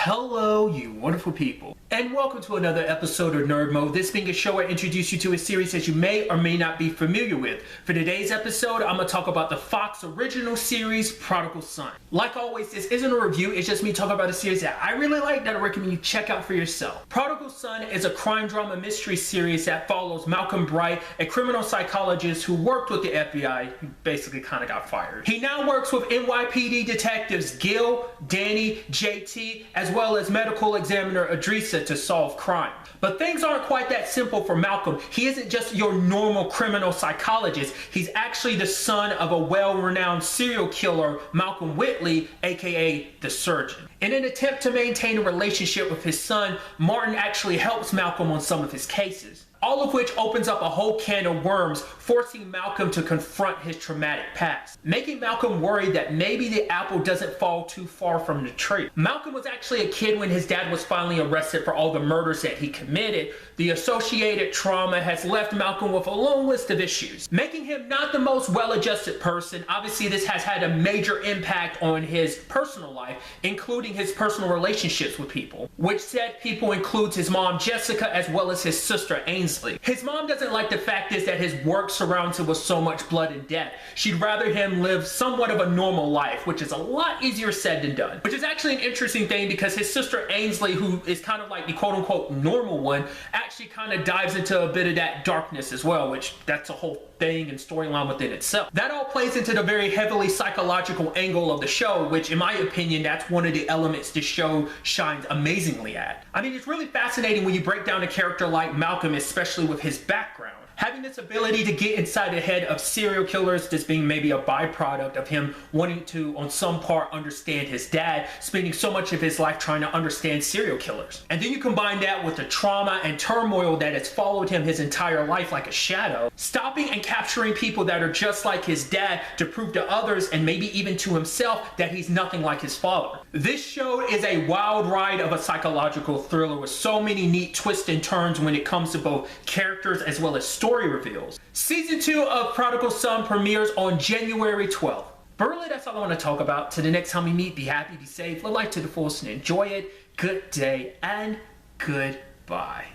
Hello, you wonderful people, and welcome to another episode of Nerd Mode. This being a show where I introduce you to a series that you may or may not be familiar with. For today's episode, I'm going to talk about the Fox original series, Prodigal Son. Like always, this isn't a review, it's just me talking about a series that I really like that I recommend you check out for yourself. Prodigal Son is a crime drama mystery series that follows Malcolm Bright, a criminal psychologist who worked with the FBI, who basically kind of got fired. He now works with NYPD detectives Gil, Danny, JT, as well as medical examiner Adrisa to solve crime. But things aren't quite that simple for Malcolm. He isn't just your normal criminal psychologist. He's actually the son of a well-renowned serial killer, Malcolm Whitley, aka the Surgeon. In an attempt to maintain a relationship with his son, Martin actually helps Malcolm on some of his cases. All of which opens up a whole can of worms, forcing Malcolm to confront his traumatic past, making Malcolm worried that maybe the apple doesn't fall too far from the tree. Malcolm was actually a kid when his dad was finally arrested for all the murders that he committed. The associated trauma has left Malcolm with a long list of issues, making him not the most well-adjusted person. Obviously, this has had a major impact on his personal life, including his personal relationships with people, which said people includes his mom, Jessica, as well as his sister, Ainsley. His mom doesn't like the fact is that his work surrounds him with so much blood and death. She'd rather him live somewhat of a normal life, which is a lot easier said than done. Which is actually an interesting thing because his sister Ainsley, who is kind of like the quote-unquote normal one, actually kind of dives into a bit of that darkness as well, which that's a whole thing and storyline within itself. That all plays into the very heavily psychological angle of the show, which in my opinion, that's one of the elements the show shines amazingly at. I mean, it's really fascinating when you break down a character like Malcolm, especially with his background. Having this ability to get inside the head of serial killers, this being maybe a byproduct of him wanting to, on some part, understand his dad, spending so much of his life trying to understand serial killers. And then you combine that with the trauma and turmoil that has followed him his entire life like a shadow, stopping and capturing people that are just like his dad to prove to others and maybe even to himself that he's nothing like his father. This show is a wild ride of a psychological thriller with so many neat twists and turns when it comes to both characters as well as story reveals. Season 2 of Prodigal Son premieres on January 12th. But really, that's all I want to talk about. Till the next time we meet, be happy, be safe, live life to the fullest, and enjoy it. Good day and goodbye.